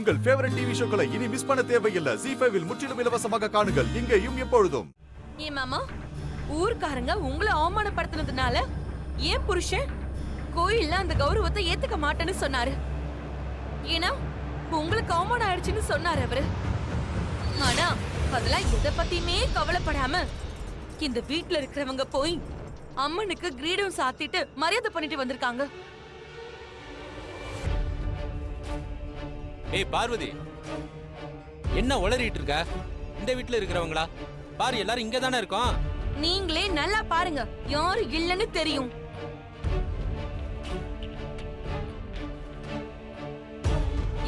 உங்கள் favourite TV ஷோக்களை இனி miss பண்ண தேவையில்லை. ஜீ5 இல் முற்றிலும் இலவசமாக காணுங்கள். இங்கேயும் எப்பொழுதும். ஏன் மாமா, ஊர்க்காரங்க உங்களை அவமானப்படுத்தினதுனால ஏன் புருஷன் கோயில்ல அந்த கௌரவத்தை ஏத்துக்க மாட்டேன்னு சொன்னாரு. ஏன்னா உங்களுக்கு அவமானம் ஆயிடுச்சுன்னு சொன்னாரு அவரு. ஆனா அதெல்லாம் எதை பத்தியுமே கவலைப்படாம இந்த வீட்ல இருக்கிறவங்க போய் அம்மனுக்கு கிரீடம் சாத்திட்டு மரியாதை பண்ணிட்டு வந்திருக்காங்க. ஏய் பார்வதி, என்ன உளறிட்டு இருக்க? இந்த வீட்ல இருக்கிறவங்களா? பாரு, எல்லாரும் இங்க தானே இருக்கோம். நீங்களே நல்லா பாருங்க, யாரு இல்லன்னு தெரியும்.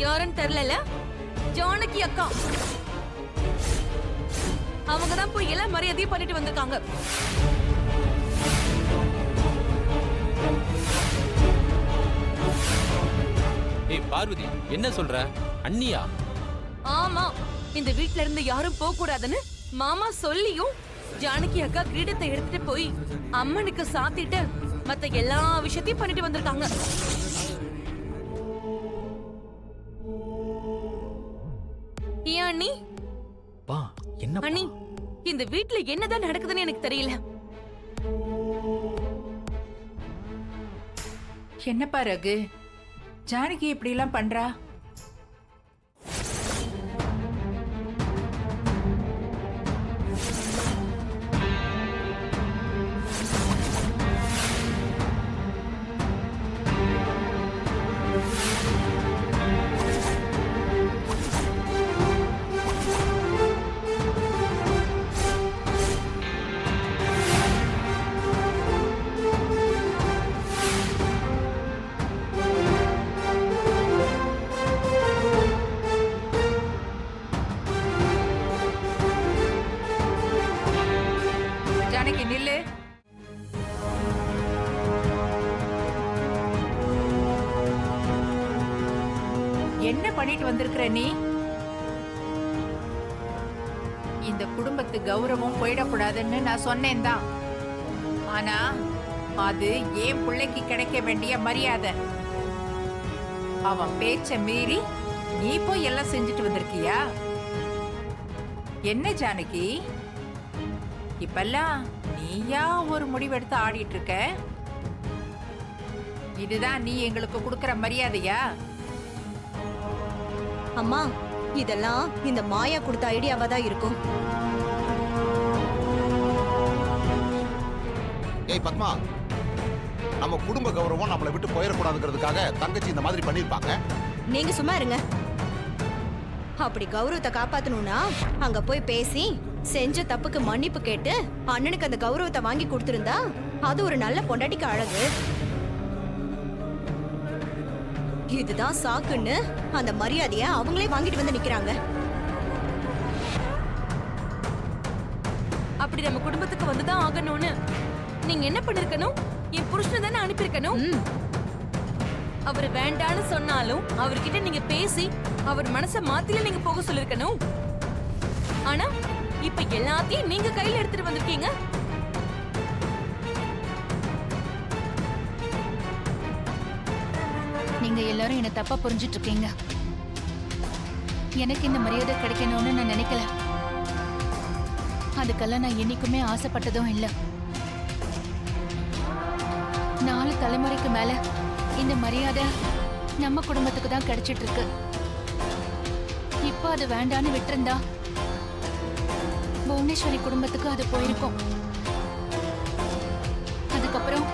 யாருன்னு தெரியல. ஜானகி அக்கா அவங்கதான் போய் எல்லாம் மரியாதையும் பண்ணிட்டு வந்திருக்காங்க. ஏய் பார்வதி, என்ன சொல்ற? அண்ணியா? ஆமா, இந்த வீட்ல இருந்து யாரும் போக கூடாதுன்னு மாமா சொல்லியும் ஜானகி அக்கா கிரீடத்தை எடுத்துட்டு போய் அம்மனுக்கு சாத்திட்டு மத்த எல்லா விஷயத்தையும் பண்ணிட்டு வந்திருக்காங்க. ஏன் அண்ணி? என்ன அண்ணி, இந்த வீட்ல என்னதான் நடக்குதுன்னு எனக்கு தெரியல. என்னப்பா ரகு, ஜானகி இப்படி எல்லாம் பண்றா? ஜானகி நில்லு. என்ன பண்ணிட்டு வந்திருக்கிற நீ? இந்த குடும்பத்து கௌரவம் போயிடக்கூடாதுன்னு நான் சொன்னேன் தான். ஆனா அது ஏன் பிள்ளைக்கு கிடைக்க வேண்டிய மரியாதை. அவன் பேச்ச மீறி நீ போய் எல்லாம் செஞ்சுட்டு வந்திருக்கியா? என்ன ஜானகி, இப்பெல்லாம் நீயா ஒரு முடிவெடுத்து ஆடிட்டு இருக்க? இதுதான் நீ எங்களுக்கு கொடுக்கிற மரியாதையா? அம்மா, இதெல்லாம் இந்த மாயா கொடுத்த ஐடியாவா தான் இருக்கும். ஏய் பத்மா, நம்ம குடும்ப கௌரவம் நம்மளை விட்டு போயிடக்கூடாதுங்கிறதுக்காக தங்கச்சி இந்த மாதிரி பண்ணிருப்பாங்க. நீங்க சும்மா இருங்க. அப்படி கௌரவத்தை காப்பாத்தணும்னா அங்க போய் பேசி செஞ்ச தப்புக்கு மன்னிப்பு கேட்டு அண்ணனுக்கு அந்த கௌரவத்தை வாங்கி கொடுத்திருந்தா அது ஒரு நல்ல பொண்டாட்டிக்கு அழகு. இதுதான் சாக்குன்னு அந்த மரியாதைய அவங்களே வாங்கிட்டு வந்து நிக்கிறாங்க. அப்படி நம்ம குடும்பத்துக்கு வந்துதான் ஆகணும்னு நீங்க என்ன பண்ணிருக்கணும்? என் புருஷனை தானே அனுப்பியிருக்கணும். அவர் வேண்டான்னு சொன்னாலும் அவர்கிட்ட நீங்க பேசி அவர் மனச மாத்தில நீங்க போக சொல்லிருக்கணும். ஆனா இப்ப எல்லாத்தையும் நீங்க கையில எடுத்துட்டு வந்திருக்கீங்க. நீங்க எல்லாரும் என்ன தப்பா புரிஞ்சிட்டு இருக்கீங்க. எனக்கு இந்த மரியாதை கிடைக்கணும்னு நான் நினைக்கல. அதுக்கெல்லாம் நான் என்னைக்குமே ஆசைப்பட்டதும் இல்ல. 4 தலைமுறைக்கு மேல இந்த மரியாதை நம்ம குடும்பத்துக்கு தான் கிடைச்சிட்டு இருக்கு. இப்ப அது வேண்டான்னு விட்டிருந்தா புவனேஸ்வரி குடும்பத்துக்கு அது போயிருக்கும். அதுக்கப்புறம்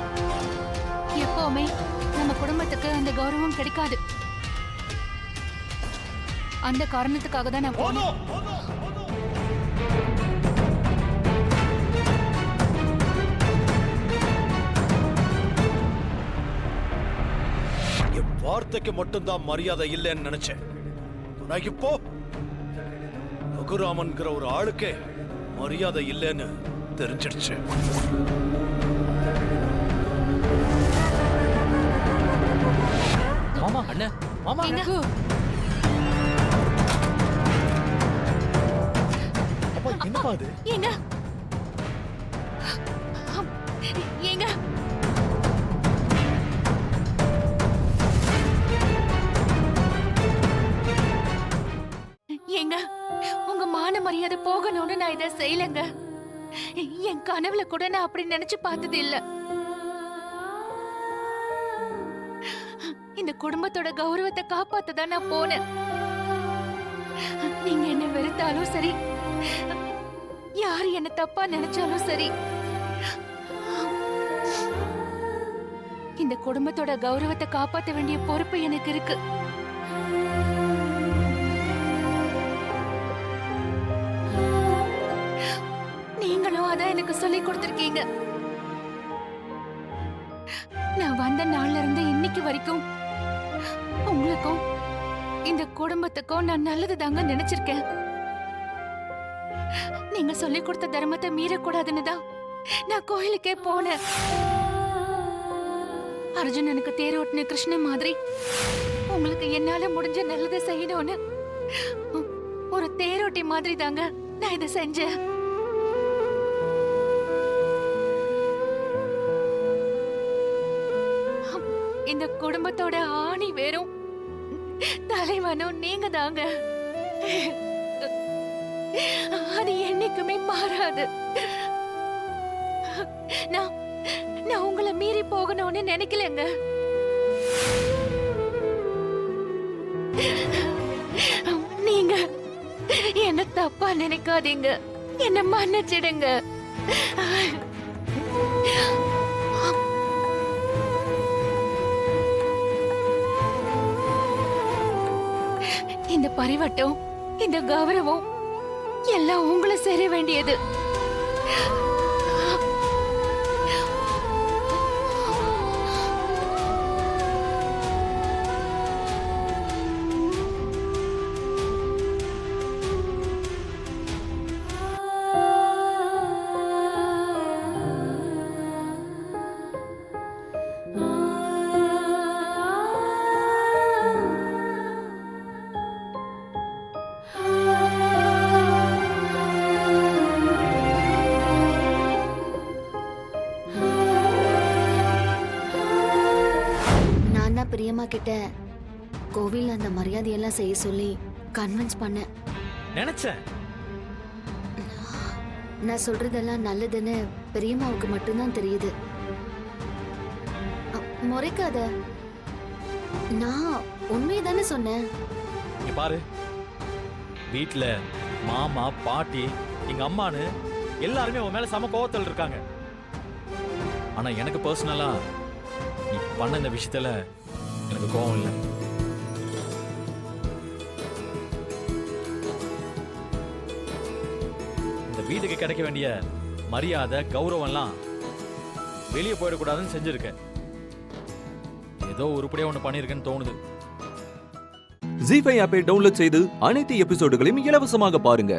எப்பவுமே நம்ம குடும்பத்துக்கு அந்த கௌரவம் கிடைக்காது. அந்த காரணத்துக்காக தான் நான் போனேன். என் வார்த்தைக்கு மட்டும்தான் மரியாதை இல்லைன்னு நினைச்சேன். ஆனா இப்போ ரகுராமன்கிற ஒரு ஆளுக்கே மரியாதை இல்லைன்னு தெரிஞ்சிடுச்சு. மாமா, அண்ணன், மாமா, ரகு, அப்பா என்னப்பா அது? ஏங்க ஏங்க ஏங்க உங்க மான மரியாதை போகணும்னு நான் இதை செய்யலங்க. என் கனவுல கூட நான் அப்படி நினைச்சு பார்த்தது இல்ல. இந்த குடும்பத்தோட கௌரவத்தை காப்பாத்ததான் நான் போனேன். நீங்க என்ன வெறுத்தாலும் சரி, யாரு என்ன தப்பா நினைச்சாலும் சரி, இந்த குடும்பத்தோட கௌரவத்தை காப்பாத்த வேண்டிய பொறுப்பு எனக்கு இருக்கு. நீங்களும் அதான் எனக்கு சொல்லி கொடுத்திருக்கீங்க. நான் வந்த நாள்ல இருந்து இன்னைக்கு வரைக்கும் உங்களுக்கும் இந்த குடும்பத்துக்கும் நான் நல்லது தாங்க நினைச்சிருக்கேன். நீங்க சொல்லி கொடுத்த தர்மத்தை மீறக்கூடாதுன்னு தான் நான் கோயிலுக்கே போனேன். அர்ஜுனனுக்கு தேரோட்டின கிருஷ்ணன் மாதிரி உங்களுக்கு என்னால முடிஞ்ச நல்லதை செய்யணும்னு ஒரு தேரோட்டி மாதிரி தாங்க நான் இதை செஞ்சேன். இந்த குடும்பத்தோட ஆணி வேரும் தலைவனும் நீங்க தாங்க. அது என்னைக்குமே மாறாது. நான் உங்களை மீறி போகணும்னு நினைக்கலங்க. நீங்க என்ன தப்பா நினைக்காதீங்க, என்ன மன்னிச்சிடுங்க. இந்த பரிவட்டம், இந்த கௌரவம் எல்லாம் உங்களை சேர வேண்டியது. பிரியமா கிட்ட கோவில் அந்த மரியாதையெல்லாம் செய்ய சொல்லி கன்வின்ஸ் பண்ணேன். நினைச்சேன் நான் சொல்றதெல்லாம் நல்லதுன்னு பிரியமாவுக்கு மட்டும்தான் தெரியுது. முறைக்காத, நான் உண்மையை தானே சொன்னேன். இங்க பாரு, வீட்டுல மாமா பாட்டி எங்க அம்மானு எல்லாருமே உன் மேல சம கோவத்தில் இருக்காங்க. ஆனா எனக்கு பர்சனலா நீ பண்ண இந்த விஷயத்துல எனக்கு கோவம் இல்லை. இந்த வீட்டுக்கு கிடைக்க வேண்டிய மரியாதை கௌரவம்லாம் வெளியே போயிடக்கூடாதுன்னு செஞ்சிருக்கேன். ஏதோ உருப்படியா ஒண்ணு பண்ணிருக்கேன்னு தோணுது. ஜீ5 ஆப்பை டவுன்லோட் செய்து அனைத்து எபிசோடுகளையும் இலவசமாக பாருங்க.